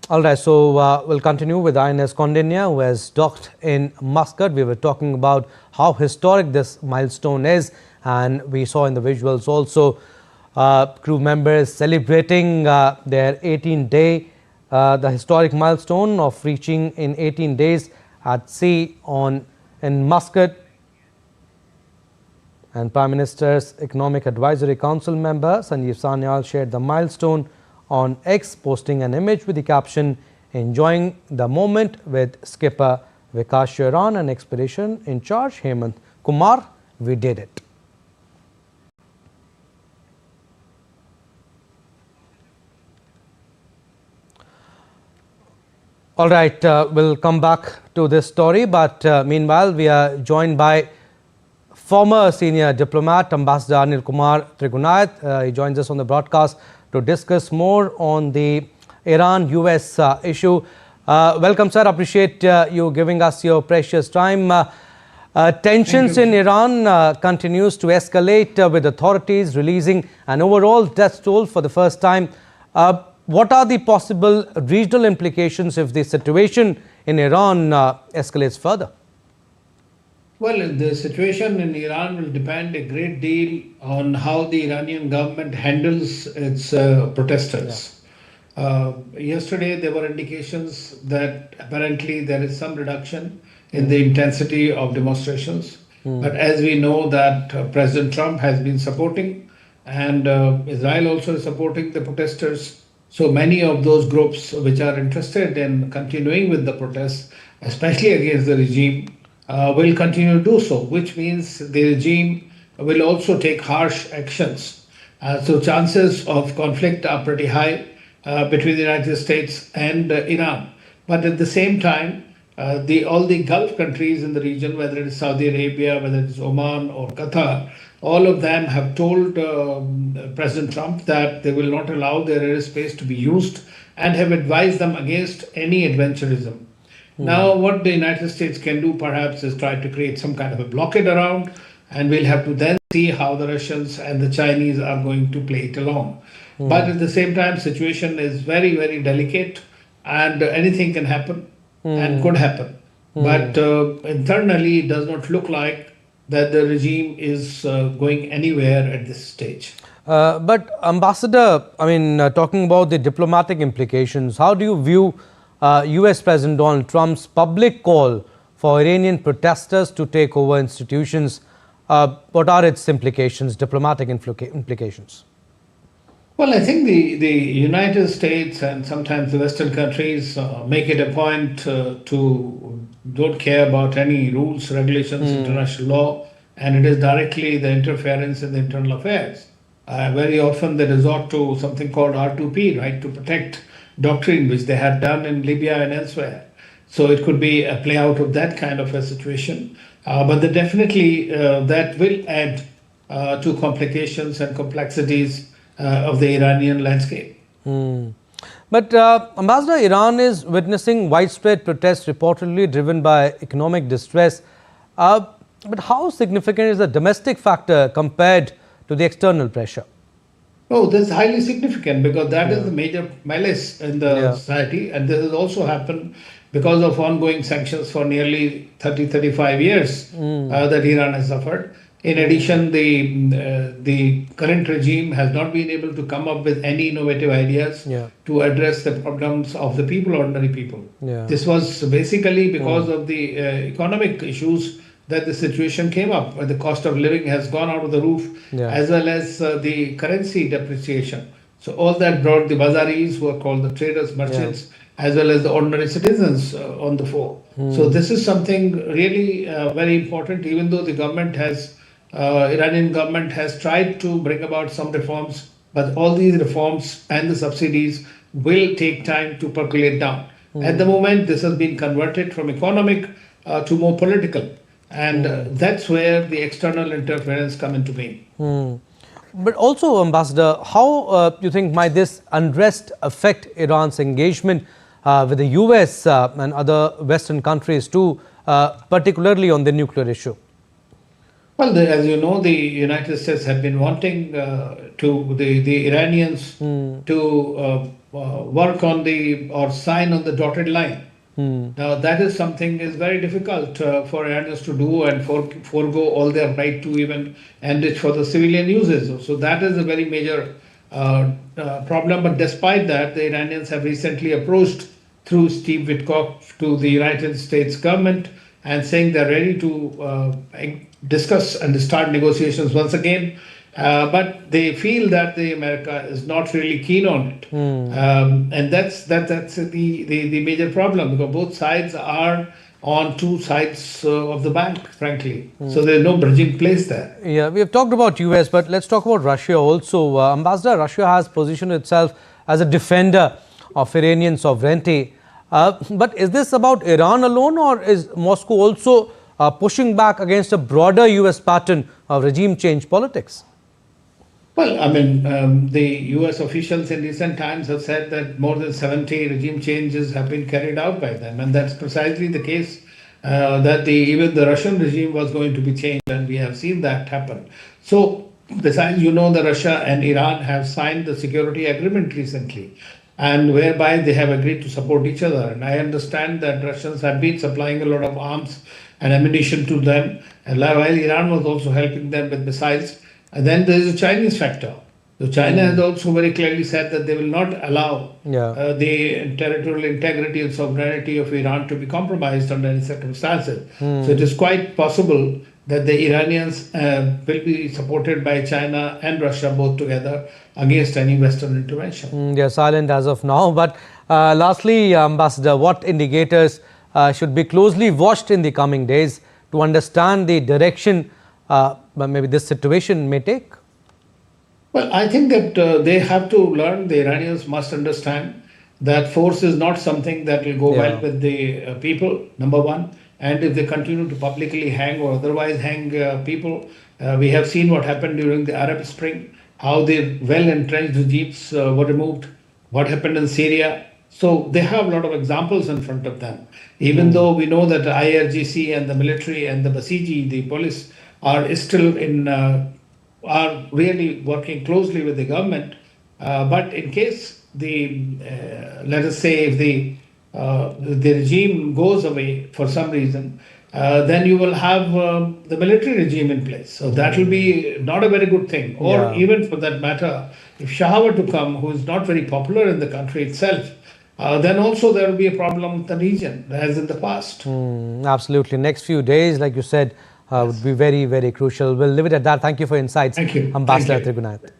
All right, so we'll continue with INS Kaundinya, who has docked in Muscat. We were talking about how historic this milestone is, and we saw in the visuals also crew members celebrating their 18-day, the historic milestone of reaching in 18 days at sea in Muscat. And Prime Minister's Economic Advisory Council member Sanjeev Sanyal shared the milestone on X, posting an image with the caption, "Enjoying the moment with skipper Vikas Sharan and expedition in charge Hemant Kumar. We did it." All right, we'll come back to this story, but meanwhile, we are joined by former senior diplomat, Ambassador Anil Kumar Trigunayat. He joins us on the broadcast to discuss more on the Iran-US issue. Welcome, sir. Appreciate you giving us your precious time. Tensions in Iran continues to escalate with authorities releasing an overall death toll for the first time. What are the possible regional implications if the situation in Iran escalates further? Well, the situation in Iran will depend a great deal on how the Iranian government handles its protesters. Yesterday, there were indications that apparently there is some reduction in the intensity of demonstrations. But as we know that President Trump has been supporting, and Israel also is supporting the protesters. So many of those groups which are interested in continuing with the protests, especially against the regime, will continue to do so, which means the regime will also take harsh actions. So chances of conflict are pretty high between the United States and Iran. But at the same time, all the Gulf countries in the region, whether it is Saudi Arabia, whether it is Oman or Qatar, all of them have told President Trump that they will not allow their airspace to be used and have advised them against any adventurism. Now, what the United States can do perhaps is try to create some kind of a blockade around, and we'll have to then see how the Russians and the Chinese are going to play it along. But at the same time, situation is very, very delicate, and anything can happen and could happen. But internally, it does not look like that the regime is going anywhere at this stage. But Ambassador, talking about the diplomatic implications, how do you view US President Donald Trump's public call for Iranian protesters to take over institutions? What are its implications, diplomatic implications? Well, I think the United States and sometimes the Western countries make it a point to don't care about any rules, regulations, international law, and it is directly the interference in the internal affairs. Very often they resort to something called R2P, right, to protect doctrine, which they had done in Libya and elsewhere. So it could be a play out of that kind of a situation. But definitely that will add to complications and complexities of the Iranian landscape. But Ambassador, Iran is witnessing widespread protests reportedly driven by economic distress. But how significant is the domestic factor compared to the external pressure? Oh, this is highly significant because that is the major malice in the society, and this has also happened because of ongoing sanctions for nearly 35 years that Iran has suffered. In addition, the current regime has not been able to come up with any innovative ideas to address the problems of the people, ordinary people. This was basically because of the economic issues that the situation came up, where the cost of living has gone out of the roof, as well as the currency depreciation. So all that brought the bazaris, who are called the traders, merchants, as well as the ordinary citizens on the fore. So this is something really very important, even though the government has, Iranian government has tried to bring about some reforms, but all these reforms and the subsidies will take time to percolate down. At the moment, this has been converted from economic to more political. And that's where the external interference come into being. But also, Ambassador, how do you think might this unrest affect Iran's engagement with the US and other Western countries too, particularly on the nuclear issue? Well, as you know, the United States have been wanting the Iranians to work on the or sign on the dotted line. Now that is something is very difficult for Iranians to do and forego all their right to even enrich for the civilian uses. So that is a very major problem. But despite that, the Iranians have recently approached through Steve Witkoff to the United States government and saying they're ready to discuss and start negotiations once again. But they feel that the America is not really keen on it, and that's the major problem, because both sides are on two sides of the bank, frankly. So there's no bridging place there. Yeah, we have talked about US, but let's talk about Russia also. Ambassador, Russia has positioned itself as a defender of Iranian sovereignty. But is this about Iran alone, or is Moscow also pushing back against a broader US pattern of regime change politics? Well, I mean, the US officials in recent times have said that more than 70 regime changes have been carried out by them. And that's precisely the case, that even the Russian regime was going to be changed, and we have seen that happen. So, besides, that Russia and Iran have signed the security agreement recently, and whereby they have agreed to support each other. And I understand that Russians have been supplying a lot of arms and ammunition to them, and while Iran was also helping them with missiles. And then there is a Chinese factor. So China has also very clearly said that they will not allow the territorial integrity and sovereignty of Iran to be compromised under any circumstances. So it is quite possible that the Iranians will be supported by China and Russia both together against any Western intervention. They are silent as of now. But lastly, Ambassador, what indicators should be closely watched in the coming days to understand the direction maybe this situation may take? Well, I think that they have to learn, the Iranians must understand that force is not something that will go well with the people, number one. And if they continue to publicly hang or otherwise hang people, we have seen what happened during the Arab Spring, how the well-entrenched regimes were removed, what happened in Syria. So they have a lot of examples in front of them. Even though we know that the IRGC and the military and the Basiji, the police, are still are really working closely with the government. But in case let us say if the regime goes away for some reason, then you will have the military regime in place. So that will be not a very good thing. Or even for that matter, if Shah were to come, who is not very popular in the country itself, then also there will be a problem with the region, as in the past. Absolutely. Next few days, like you said, would be very, very crucial. We'll leave it at that. Thank you for your insights, Thank you. Ambassador Trigunath.